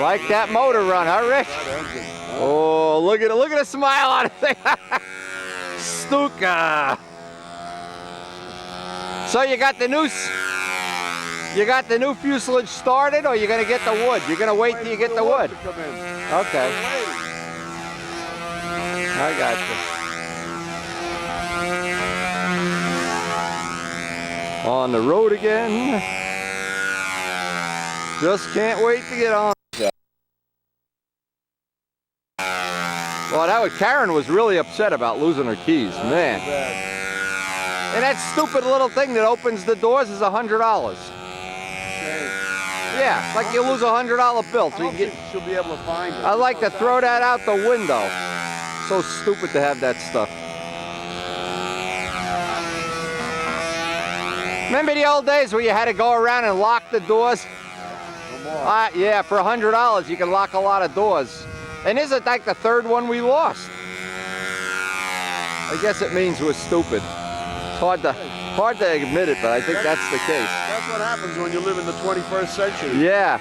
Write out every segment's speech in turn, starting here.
Like that motor run, huh, Rich? Oh, look at it! Look at the smile on it. Stuka. So you got the new fuselage started, or you're gonna get the wood? You're gonna wait till you get the wood. Okay. I got you. On the road again. Just can't wait to get on. Well, that was, Karen was really upset about losing her keys, man. And that stupid little thing that opens the doors is $100. Yeah, it's like you lose a $100 bill. So you get. She'll be able to find it. I'd like to throw that out the window. So stupid to have that stuff. Remember the old days where you had to go around and lock the doors? No more. Yeah, for $100 you can lock a lot of doors. And this is like the third one we lost. I guess it means we're stupid. It's hard to admit it, but I think that's the case. That's what happens when you live in the 21st century. Yeah.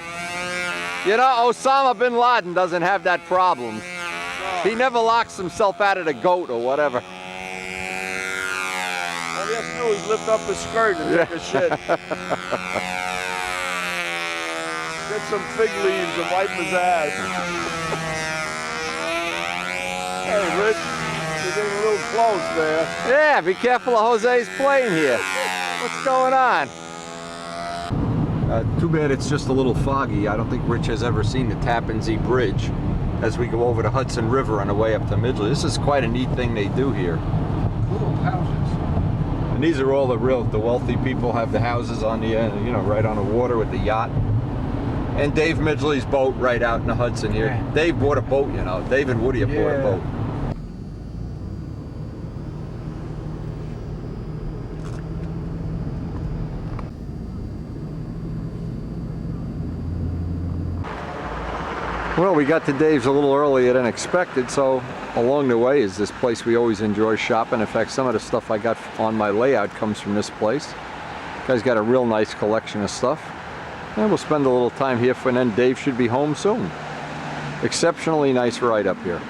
You know, Osama bin Laden doesn't have that problem. No. He never locks himself out of the goat or whatever. All he has to do is lift up his skirt and take a shit. Get some fig leaves and wipe his ass. Hey, Rich, you're getting a little close there. Yeah, be careful of Jose's plane here. What's going on? Too bad it's just a little foggy. I don't think Rich has ever seen the Tappan Zee Bridge as we go over the Hudson River on the way up to Midgley. This is quite a neat thing they do here. Little houses. And these are all the wealthy people have the houses on the end, you know, right on the water with the yacht. And Dave Midgley's boat right out in the Hudson here. Yeah. Dave bought a boat, you know. Dave and Woody have bought a boat. Well, we got to Dave's a little earlier than expected, so along the way is this place we always enjoy shopping. In fact, some of the stuff I got on my layout comes from this place. Guy's got a real nice collection of stuff. And we'll spend a little time here, and then Dave should be home soon. Exceptionally nice ride up here.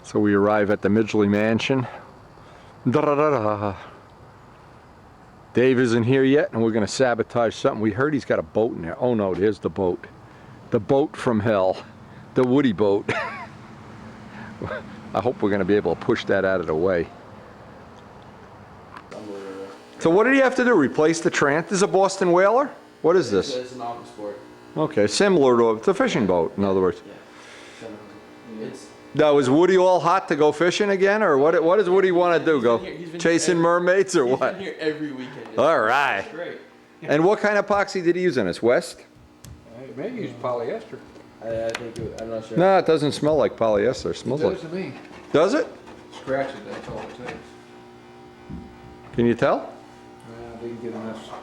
So we arrive at the Midgley Mansion. Dave isn't here yet, and we're going to sabotage something. We heard he's got a boat in there. Oh no, there's the boat. The boat from hell. The Woody boat. I hope we're going to be able to push that out of the way. So what did he have to do? Replace the Trant? This is a Boston Whaler? What is this? It's an auto sport. Okay, similar to it's a fishing boat, in other words. Yeah. It's Now, is Woody all hot to go fishing again, or what does Woody want to do? Go chasing mermaids, or what? He's been here every weekend. All right. It's great. And what kind of epoxy did he use on this? West? Maybe use polyester. I think I'm not sure. No, it doesn't smell like polyester. It smells It like. does to me. Does it? Scratch it, that's all it takes. Can you tell? I didn't get enough.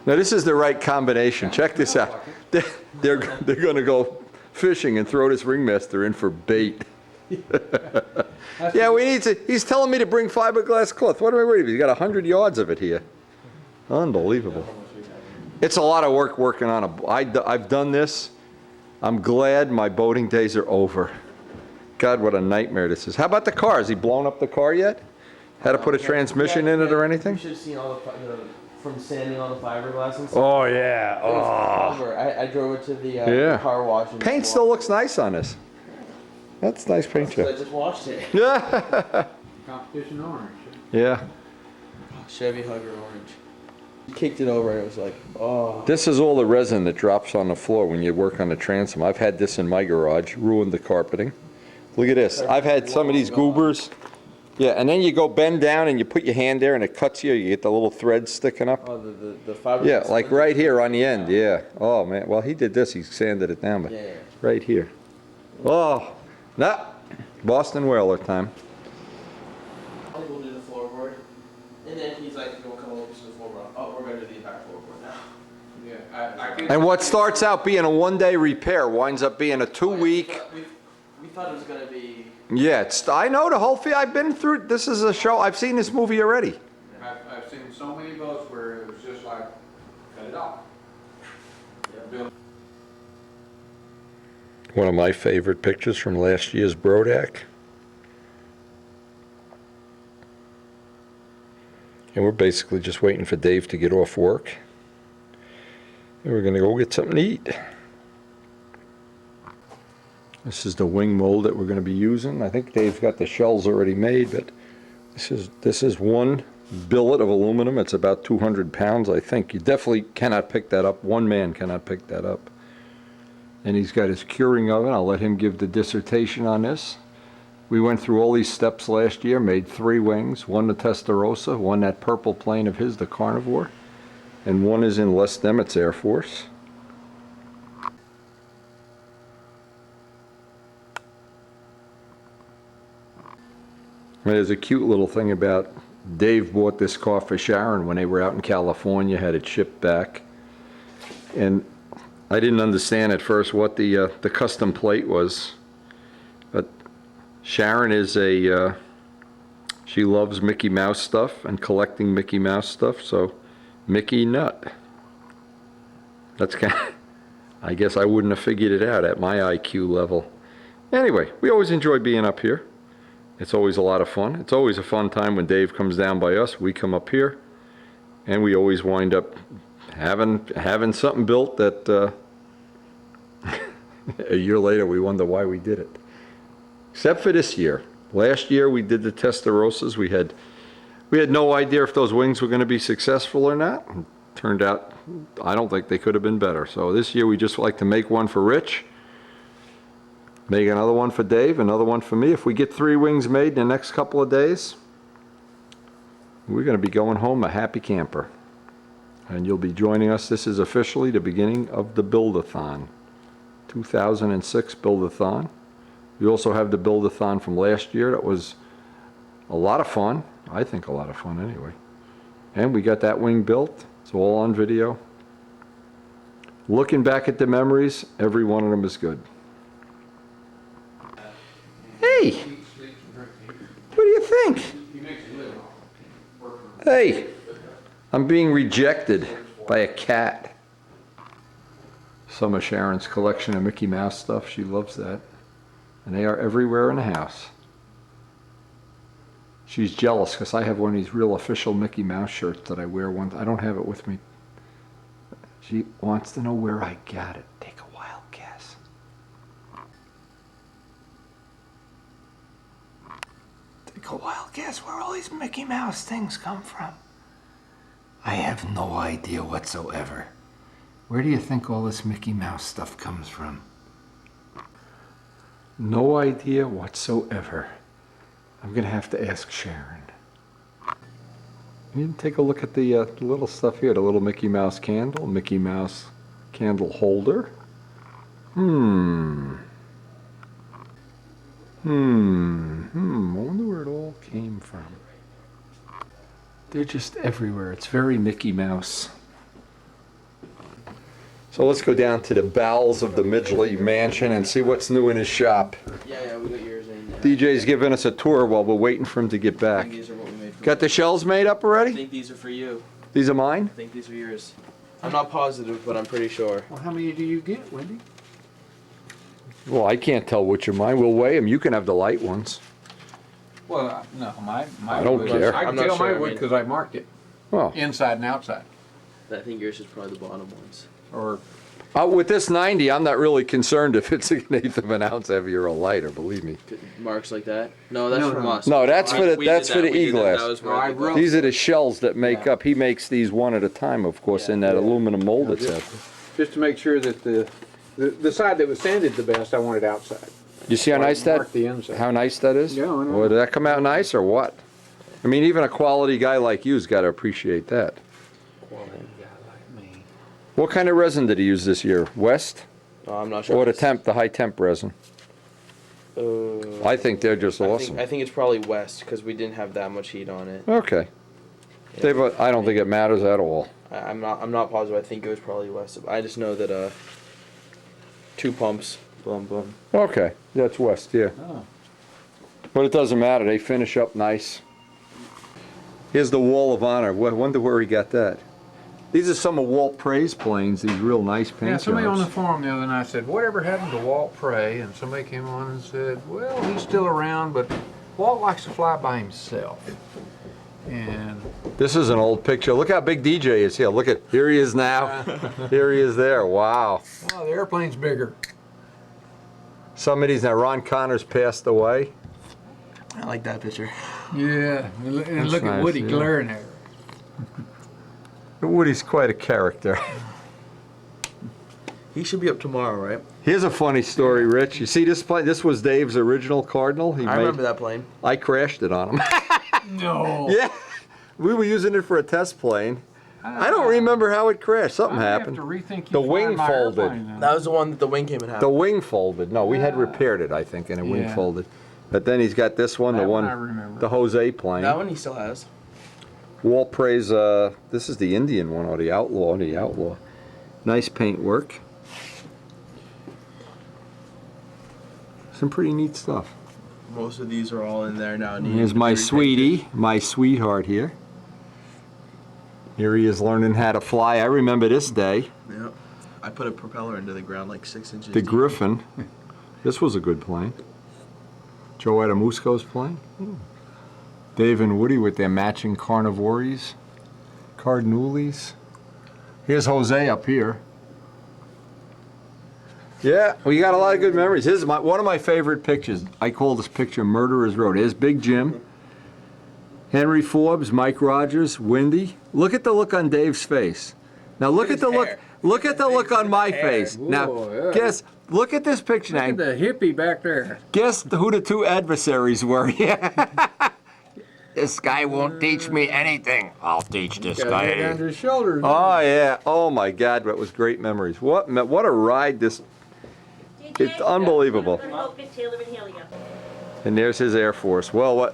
Now this is the right combination. Check this out. They're going to go fishing and throw this ringmaster in for bait. Yeah, we need to. He's telling me to bring fiberglass cloth. What am I worried about? He's got 100 yards of it here. Unbelievable. It's a lot of work working on a. I've done this. I'm glad my boating days are over. God, what a nightmare this is. How about the car? Has he blown up the car yet? Had to put a transmission in it or anything? You should have seen all the from sanding all the fiberglass and stuff. Oh yeah. It was cover. I drove it to the car wash. And Paint still looks nice on this. That's nice paint I job. just washed it. Yeah. Competition orange. Yeah. Chevy Hugger orange. Kicked it over and it was like, oh. This is all the resin that drops on the floor when you work on the transom. I've had this in my garage, ruined the carpeting. Look at this. I've had some of these goobers. Yeah, and then you go bend down and you put your hand there and it cuts you. You get the little threads sticking up. Oh, the fiberglass. Yeah, like right here on the end. Yeah. Oh man. Well, he did this. He sanded it down, but Yeah. right here. Oh, nah. Boston Whaler time. And what starts out being a one-day repair winds up being a 2-week. We thought it was gonna be. Yeah, I know the whole thing. I've been through, this is a show, I've seen this movie already. I've seen so many boats where it was just like, cut it off. Build- One of my favorite pictures from last year's Brodak. And we're basically just waiting for Dave to get off work. And we're gonna go get something to eat. This is the wing mold that we're gonna be using. I think Dave's got the shells already made, but this is one billet of aluminum. It's about 200 pounds, I think. You definitely cannot pick that up. One man cannot pick that up. And he's got his curing oven. I'll let him give the dissertation on this. We went through all these steps last year, made 3 wings, one the Testarossa, one that purple plane of his, the Carnivore, and one is in Les Demet's Air Force. There's a cute little thing about Dave bought this car for Sharon when they were out in California, had it shipped back. And I didn't understand at first what the custom plate was, but Sharon is she loves Mickey Mouse stuff and collecting Mickey Mouse stuff, so Mickey Nut. That's kind of, I guess I wouldn't have figured it out at my IQ level. Anyway, we always enjoy being up here. It's always a lot of fun. It's always a fun time when Dave comes down by us. We come up here, and we always wind up having something built that a year later we wonder why we did it. Except for this year. Last year we did the Testarossas. We had no idea if those wings were going to be successful or not. It turned out I don't think they could have been better. So this year we just like to make one for Rich, make another one for Dave, another one for me. If we get 3 wings made in the next couple of days, we're going to be going home a happy camper. And you'll be joining us. This is officially the beginning of the Build-a-thon. 2006 Build-a-thon. We also have the Build-a-thon from last year. That was a lot of fun. I think a lot of fun anyway. And we got that wing built. It's all on video. Looking back at the memories, every one of them is good. Hey, what do you think? Hey, I'm being rejected by a cat. Some of Sharon's collection of Mickey Mouse stuff, she loves that. And they are everywhere in the house. She's jealous because I have one of these real official Mickey Mouse shirts that I wear once. I don't have it with me. She wants to know where I got it. Take a wild guess. Take a wild guess where all these Mickey Mouse things come from. I have no idea whatsoever. Where do you think all this Mickey Mouse stuff comes from? No idea whatsoever. I'm going to have to ask Sharon. You can take a look at the little stuff here, the little Mickey Mouse candle, Mickey Mouse candle holder. I wonder where it all came from. They're just everywhere. It's very Mickey Mouse. So let's go down to the bowels of the Midgley mansion and see what's new in his shop. Yeah, we got yours in. DJ's giving us a tour while we're waiting for him to get I back. think these are what we made for Got the shells made up I already? think these are for you. These are mine? I think these are yours. I'm not positive, but I'm pretty sure. Well, how many do you get, Wendy? Well, I can't tell which are mine. We'll weigh them. You can have the light ones. Well, no, my I don't wood- care. I can I'm not tell sure, my I wood mean- because I marked it, Well, inside and outside. I think yours is probably the bottom ones. Or, with this 90, I'm not really concerned if it's an eighth of an ounce heavier or lighter, believe me. Marks like that? No, that's No, from no. us. No, that's for the We did that's for that, the we did that. E-glass. That was No, where I the- wrote- These are the shells that make Yeah. up. He makes these one at a time, of course, in that Yeah. aluminum mold it just, says. just to make sure that the side that was sanded the best, I wanted outside. You see how nice that? Mark the inside. How nice that is? Yeah, I know. Well, did that come out nice or what? I mean, even a quality guy like you's got to appreciate that. What kind of resin did he use this year? West Oh, I'm not sure. or the high temp resin? I think they're just awesome. I think it's probably West because we didn't have that much heat on it. Okay. Dave, I don't think it matters at all. I'm not positive. I think it was probably west. I just know that 2 pumps. Boom, boom. Okay, that's west, yeah. Oh. But it doesn't matter, they finish up nice. Here's the Wall of Honor. I wonder where he got that. These are some of Walt Prey's planes, these real nice paint Yeah, somebody on the jobs. forum the other night said, whatever happened to Walt Prey? And somebody came on and said, well, he's still around, but Walt likes to fly by himself. And This is an old picture. Look how big DJ is here. Look at, here he is now. Here he is there, wow. oh, the airplane's bigger. Some of these, now Ron Connors passed away. I like that picture. Yeah, and That's look nice, at Woody yeah. glaring at her. Woody's quite a character. He should be up tomorrow, right? Here's a funny story, Rich. You see this plane? This was Dave's original Cardinal. I remember that plane. I crashed it on him. No. Yeah, we were using it for a test plane. I don't remember how it crashed. Something happened. I have to rethink The you wing flying my folded. airplane then. That was the one that the wing came in half. The wing folded. No, we had Yeah. repaired it, I think, and the wing Yeah. folded. But then he's got this one, the That one one, I remember. the Jose plane. That one he still has. Walt Prey's, this is the Indian one, or the Outlaw, Nice paint work. Some pretty neat stuff. Most of these are all in there now. Here's my sweetie, my sweetheart here. Here he is learning how to fly. I remember this day. Yep. I put a propeller into the ground like 6 inches The deep. Griffin. This was a good plane. Joe Adamusco's plane. Dave and Woody with their matching Carnivores. Cardinoulis. Here's Jose up here. Yeah, we got a lot of good memories. This is one of my favorite pictures. I call this picture Murderer's Road. Here's Big Jim, Henry Forbes, Mike Rogers, Windy. Look at the look on Dave's face. Now look at the look. hair. Look at the look on my face. Now Whoa, yeah. guess. Look at this picture Look now. at the hippie back there. Guess who the 2 adversaries were. Yeah. This guy won't teach me anything. I'll teach this Got it guy. under his shoulders. Oh yeah. Oh my God, that was great memories. What a ride this. It's unbelievable. And there's his Air Force. Well,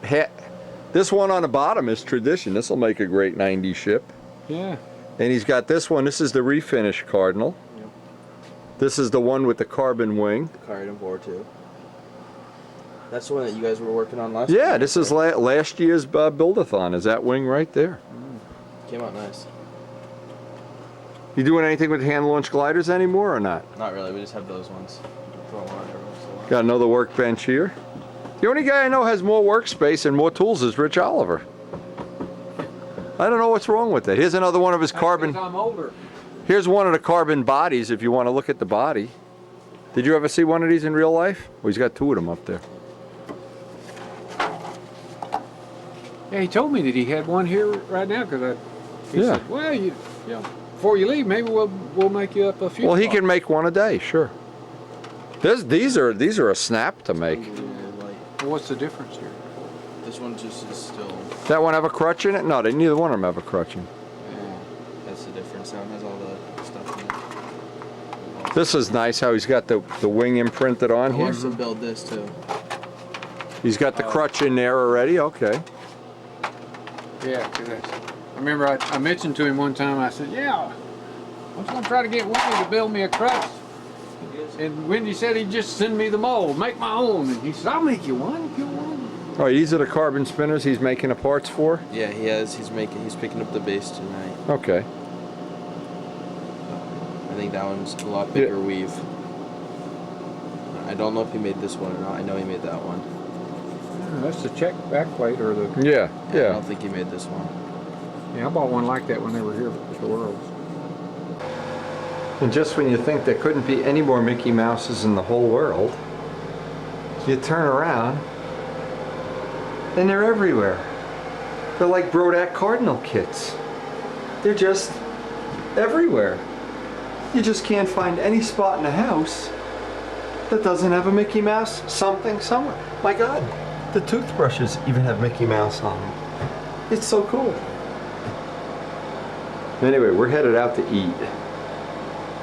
this one on the bottom is tradition. This will make a great 90s ship. Yeah. And he's got this one. This is the refinish Cardinal. Yep. This is the one with the carbon wing. The card and board too. That's the one that you guys were working on last Yeah, time, this is right? last year's Build-a-thon. Is that wing right there? Came out nice. You doing anything with hand launch gliders anymore or not? Not really. We just have those ones. Throw one on every once in a while. Got another workbench here. The only guy I know has more workspace and more tools is Rich Oliver. I don't know what's wrong with that. Here's another one of his carbon. I'm older. Here's one of the carbon bodies if you want to look at the body. Did you ever see one of these in real life? Well, he's got 2 of them up there. Yeah, he told me that he had one here right now because he Yeah. said, well, you know, before you leave, maybe we'll make you up a few. Well, he can make one a day, sure. These are a snap to make. Like, What's the difference here? this one just is still. That one have a crutch in it? No, neither one of them have a crutch in it. That's the difference. That one has all the stuff in it. This is nice how he's got the wing imprinted on He here. wants to build this too. He's got the crutch in there already, okay. Yeah, because I remember I mentioned to him one time, I said, yeah, I'm going to try to get Wendy to build me a crutch. And Wendy said he'd just send me the mold, make my own. And he said, I'll make you one if you want. All right, these are the carbon spinners he's making the parts for? Yeah, he has. He's picking up the base tonight. Okay. I think that one's a lot bigger weave. I don't know if he made this one or not. I know he made that one. That's the check backplate or the. Yeah, I yeah. don't think he made this one. Yeah, I bought one like that when they were here at the Worlds. And just when you think there couldn't be any more Mickey Mouses in the whole world, you turn around and they're everywhere. They're like Brodak Cardinal kits. They're just everywhere. You just can't find any spot in the house that doesn't have a Mickey Mouse something somewhere. My God, the toothbrushes even have Mickey Mouse on them. It's so cool. Anyway, we're headed out to eat.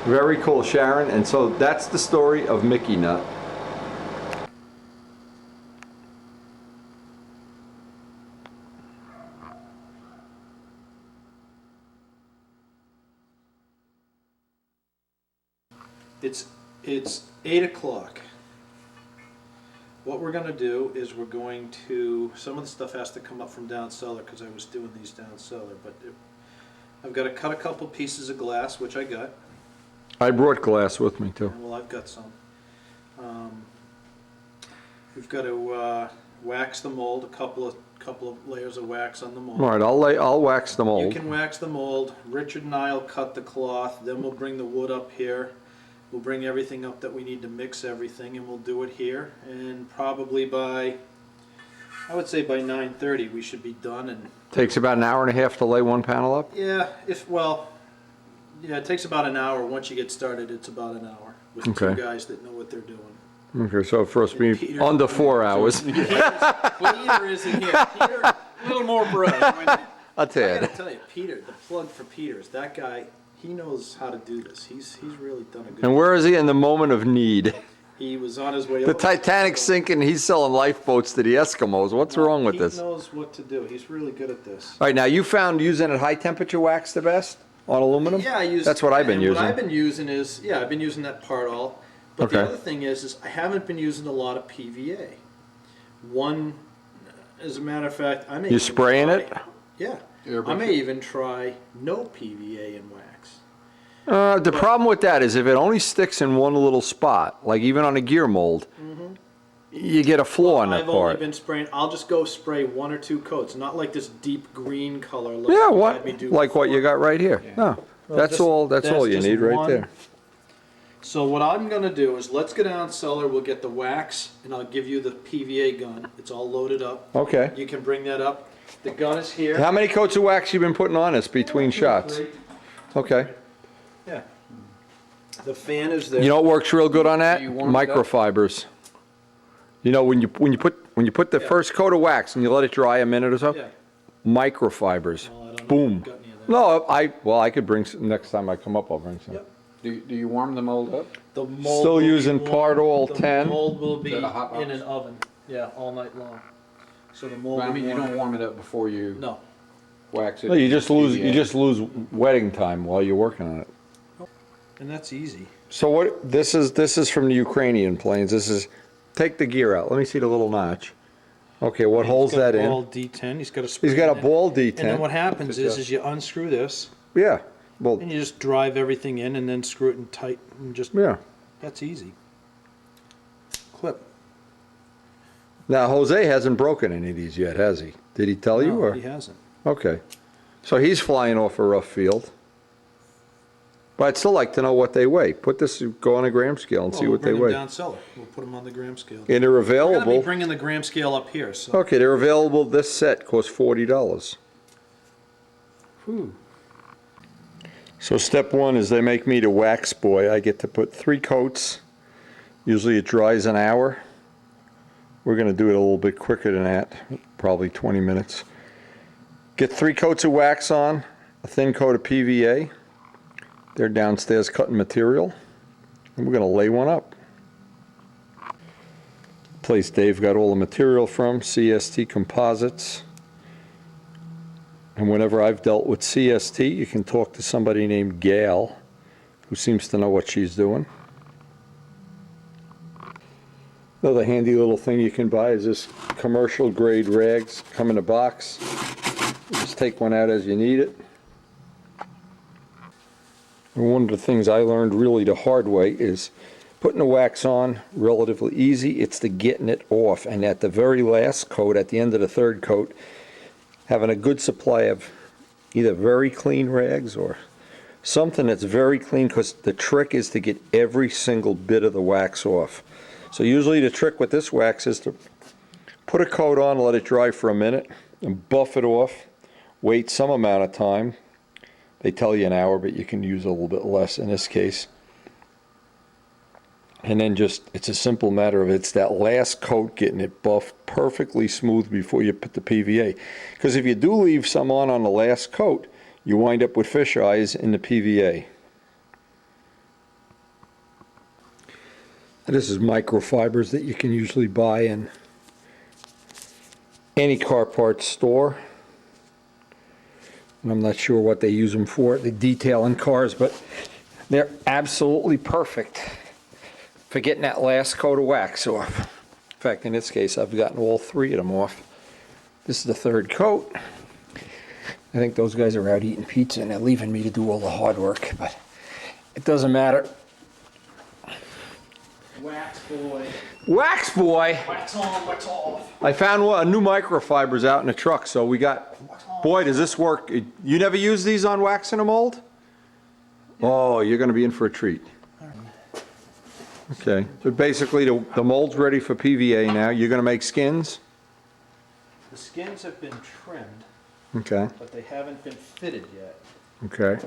Very cool, Sharon. And so that's the story of Mickey Nut. It's 8 o'clock. What we're gonna do is we're going to, some of the stuff has to come up from down cellar because I was doing these down cellar, but I've got to cut a couple pieces of glass, which I got. I brought glass with me too. Well, I've got some. We've got to wax the mold, a couple of layers of wax on the mold. All right, I'll wax the You mold. can wax the mold. Richard and I'll cut the cloth. Then we'll bring the wood up here. We'll bring everything up that we need to mix everything, and we'll do it here. And probably by, I would say by 9:30 we should be done. And Takes about an hour and a half to lay one panel up? yeah, yeah, it takes about an hour. Once you get started, it's about an hour with Okay. 2 guys that know what they're doing. Okay, so for us being Peter- under 4 hours. Peter isn't here. Peter, a little more for us. I'll tell I you. gotta tell you, Peter, the plug for Peter's, that guy, he knows how to do this. He's really done a good And job. where is he in the moment of need? He was on his way The over. Titanic's sinking, he's selling lifeboats to the Eskimos. What's wrong with this? He knows what to do. He's really good at this. All right, now you found using at high temperature wax the best on aluminum? Yeah, I use. That's what I've been and using. What I've been using is, yeah, I've been using that part all. But the Okay. other thing is I haven't been using a lot of PVA. As a matter of fact, I may. You even spraying try- it? Yeah. I may even try no PVA in wax. The problem with that is if it only sticks in one little spot, like even on a gear mold, you get a flaw in that I've only part. been spraying. I'll just go spray 1 or 2 coats, not like this deep green color. Look Yeah, you what? had me do Like what you before. got right here. No, Well, that's just- all that's you just need right one. there. So what I'm gonna do is let's go down cellar. We'll get the wax, and I'll give you the PVA gun. It's all loaded up. Okay. You can bring that up. The gun is here. How many coats of wax you been putting on this between shots? 3. Okay. Yeah. The fan is there. You know what works real good on that? Do you warm it up? Microfibers. You know when you put the Yeah. first coat of wax and you let it dry a minute or so, Yeah. microfibers. Well, I don't know Boom. if you've got any of that. No, I could bring some, next time I come up, I'll bring some. Yep. Do you warm the mold up? The mold Still will be using warm. part all The 10? mold will be Is that a hot box? in an oven. Yeah, all night long. So the mold. I will mean, you warm. don't warm it up before you No. wax it. No, you just lose PVA. wetting time while you're working on it. And that's easy. So what? This is from the Ukrainian planes. This is take the gear out. Let me see the little notch. Okay, what holds that He's got a ball in? D10. He's got a spring He's got a in it. ball And then what D10. happens is you unscrew this, Yeah. Well, and you just drive everything in, and then screw it in tight, and just yeah. that's easy. Clip. Now Jose hasn't broken any of these yet, has he? Did he tell you No, or? he hasn't. Okay. So he's flying off a rough field. But I'd still like to know what they weigh. Go on a gram scale and see Well, what they we'll bring weigh. them down cellar. We'll put them on the gram scale. And they're We're gonna be available. bringing the gram scale up here. So Okay, they're available. This set costs $40. Whew. So step one is they make me the wax boy. I get to put 3 coats. Usually it dries an hour. We're going to do it a little bit quicker than that, probably 20 minutes. Get 3 coats of wax on, a thin coat of PVA. They're downstairs cutting material. And we're going to lay one up. Place Dave got all the material from, CST Composites. And whenever I've dealt with CST, you can talk to somebody named Gail, who seems to know what she's doing. Another handy little thing you can buy is this commercial grade rags, come in a box. You just take one out as you need it. And one of the things I learned really the hard way is putting the wax on relatively easy. It's the getting it off. And at the very last coat, at the end of the 3rd coat, having a good supply of either very clean rags or something that's very clean, because the trick is to get every single bit of the wax off. So usually the trick with this wax is to put a coat on, let it dry for a minute, and buff it off, wait some amount of time. They tell you an hour, but you can use a little bit less in this case. And then it's a simple matter of it's that last coat, getting it buffed perfectly smooth before you put the PVA. Because if you do leave some on the last coat, you wind up with fish eyes in the PVA. And this is microfibers that you can usually buy in any car parts store. And I'm not sure what they use them for, the detail in cars, but They're absolutely perfect for getting that last coat of wax off. In fact, in this case, I've gotten all 3 of them off. This is the 3rd coat. I think those guys are out eating pizza and they're leaving me to do all the hard work, but it doesn't matter. Wax boy. Wax boy! Wax on, wax off. I found a new microfibers out in the truck, so we got, boy, does this work. You never use these on wax in a mold? Oh, you're gonna be in for a treat. Okay, so basically the mold's ready for PVA now. You're gonna make skins? The skins have been trimmed, Okay, but they haven't been fitted yet. okay.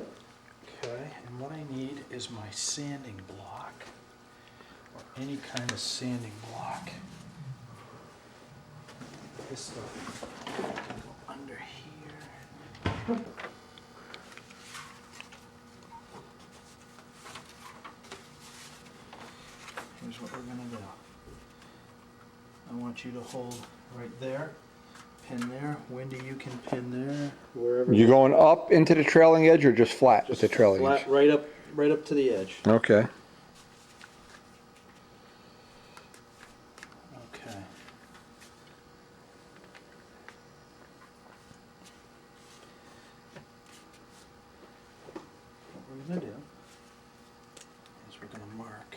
Okay, and what I need is my sanding block, or any kind of sanding block. This stuff can go under here. Here's what we're gonna do. I want you to hold right there, pin there. Wendy, you can pin there, wherever. You going up into the trailing edge or just flat with the trailing edge? Flat, right up to the edge. Okay. Okay. What we're gonna do is we're gonna mark.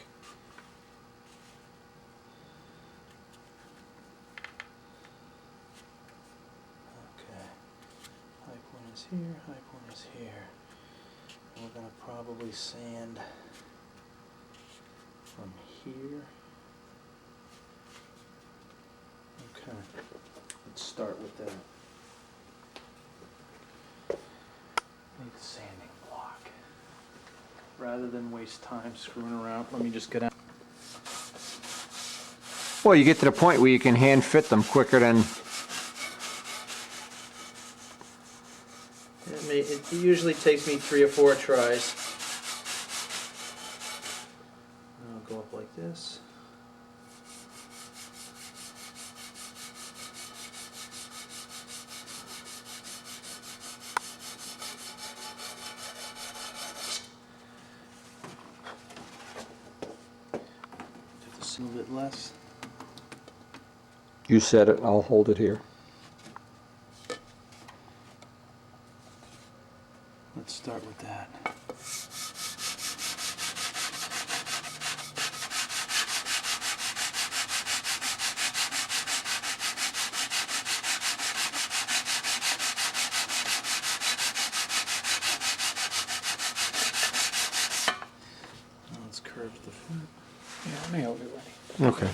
Okay. High point is here, high point is here. And we're gonna probably sand from here. Okay, let's start with that. Need a sanding block. Rather than waste time screwing around, let me just get out. Well, you get to the point where you can hand fit them quicker than, It usually takes me 3 or 4 tries. And I'll go up like this. Do this a little bit less. you said it, I'll hold it here. Let's start with that. Now let's curve the foot. Yeah, let me hold it, Wendy. Okay.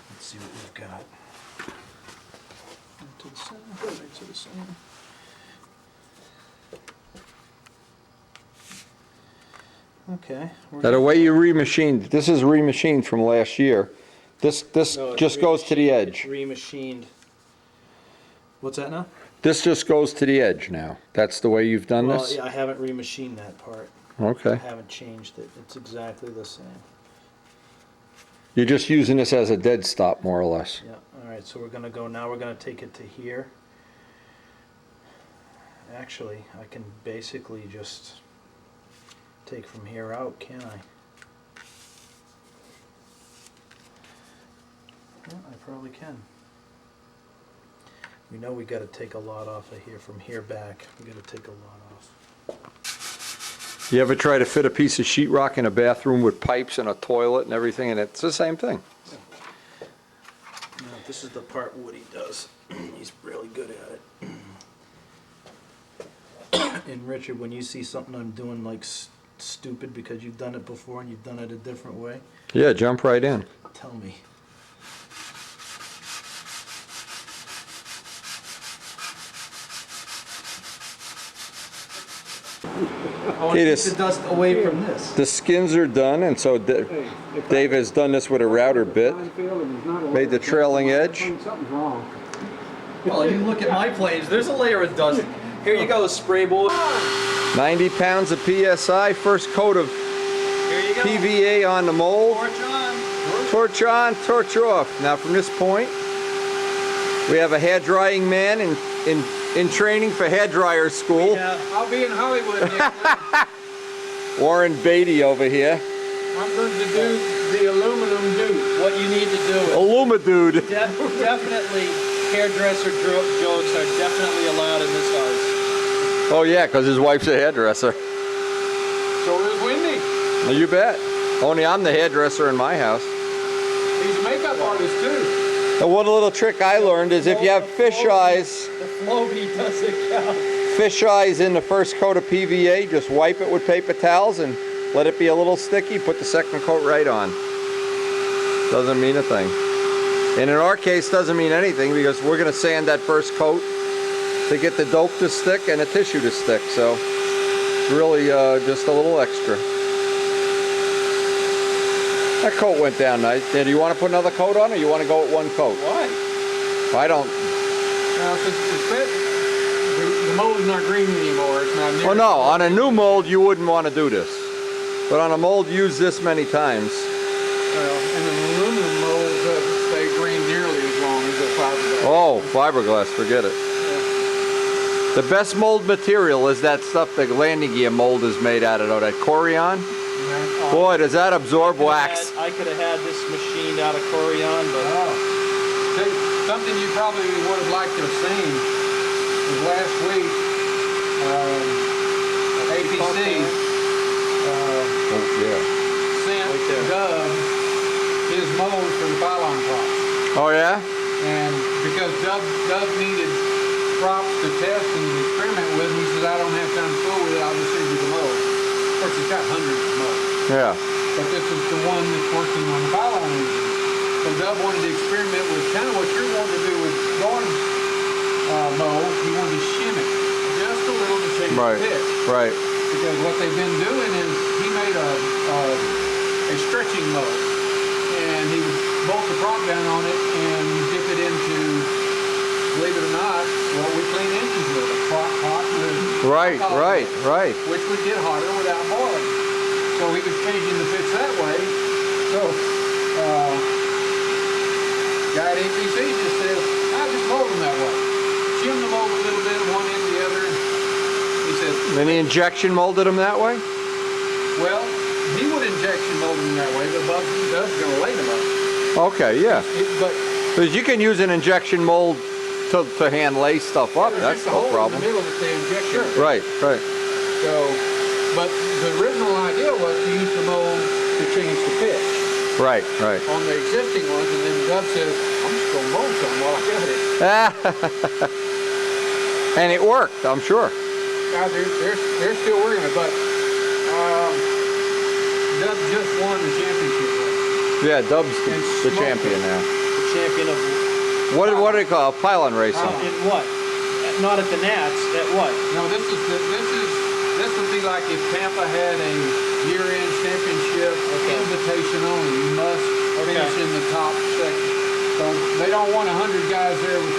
Let's see what we've got. Right to the center, right to the center. Okay. we're Now, the way you remachined, this is remachined from last year. This No, it's just goes to the remachined- edge. It's remachined. What's that now? This just goes to the edge now. That's the way you've done Well, this? yeah, I haven't remachined that part. I Okay. haven't changed it. It's exactly the same. You're just using this as a dead stop, more or less. Yeah, all right, so we're gonna go, now we're gonna take it to here. Actually, I can basically just take from here out, can't I? Yeah, I probably can. We know we gotta take a lot off of here, from here back, we gotta take a lot off. You ever try to fit a piece of sheetrock in a bathroom with pipes and a toilet and everything, and it's the same thing? Now, this is the part Woody does. He's really good at it. And Richard, when you see something I'm doing like stupid because you've done it before and you've done it a different way, Yeah, jump right in. tell me. I want It to is- keep the dust away from this. The skins are done, and so Dave has done this with a router bit. Made the trailing edge. Something's wrong. Well, you look at my planes, there's a layer of dust. Here you go, spray boy. 90 pounds of PSI, first coat of Here you go. PVA on the mold. Torch on. Torch on, torch off. Now from this point, we have a hair drying man in training for hair dryer school. Yeah. I'll be in Hollywood next week. Warren Beatty over here. I'm going to do the aluminum dude. What you need to do is Alumadude. definitely hairdresser jokes are definitely allowed in this house. Oh yeah, because his wife's a hairdresser. So is Wendy. Well, you bet. Only I'm the hairdresser in my house. He's a makeup artist too. And one little trick I learned is if you have fish eyes, The Floby doesn't count. fish eyes in the first coat of PVA, just wipe it with paper towels and let it be a little sticky, put the second coat right on. Doesn't mean a thing. And in our case, doesn't mean anything because we're gonna sand that first coat to get the dope to stick and the tissue to stick. So it's really just a little extra. That coat went down nice. Do you want to put another coat on or you want to go with one coat? Why? I don't. Now, since the mold's not green anymore, it's not near. Oh no, on a new mold you wouldn't want to do this. But on a mold used this many times. Well, and an aluminum mold doesn't stay green nearly as long as a fiberglass. Oh, fiberglass, forget it. The best mold material is that stuff the landing gear mold is made out of, though, that Corian. Boy, does that absorb wax. I could have had this machined out of Corian, but Something you probably would have liked to have seen was last week, APC Oh, yeah. sent Right there. Doug his mold for the pylon props. Oh, yeah? And because Doug needed props to test and experiment with, he said, I don't have time to fool with it, I'll just send you the mold. Of course, he's got hundreds of molds. Yeah. But this is the one that's working on the pylon engine. So Doug wanted to experiment with kind of what you're wanting to do with Dawn's mold. He wanted to shim it just a little to change Right. the pitch. Right. Because what they've been doing is he made a stretching mold. And he would bolt the prop down on it and dip it into, believe it or not, what we clean engines with, a prop pot with Right, right, right. which would get hotter without boiling. So he was changing the pitch that way. So, guy at APC just said, I just mold them that way. Shim the mold a little bit, one end, the other. He said, Then he injection molded them that way? well, he would injection mold them that way, but Doug's going to lay them up. Okay, yeah. But Because you can use an injection mold to hand lay stuff up. there's That's just a no hole in problem. the middle that they inject. Sure. Right, right. So, but the original idea was to use the mold to change the pitch Right, right. on the existing ones, and then Doug says, I'm just going to mold some while I got it. And it worked, I'm sure. They're still working it, but Doug just won the championship race. Yeah, Dub's And the smoked champion it. now. the champion of What do they call it? Pylon racing? in what? Not at the Nats. At what? No, this would be like if Tampa had a year-end championship invitation only. You must finish in the top section. So they don't want 100 guys there with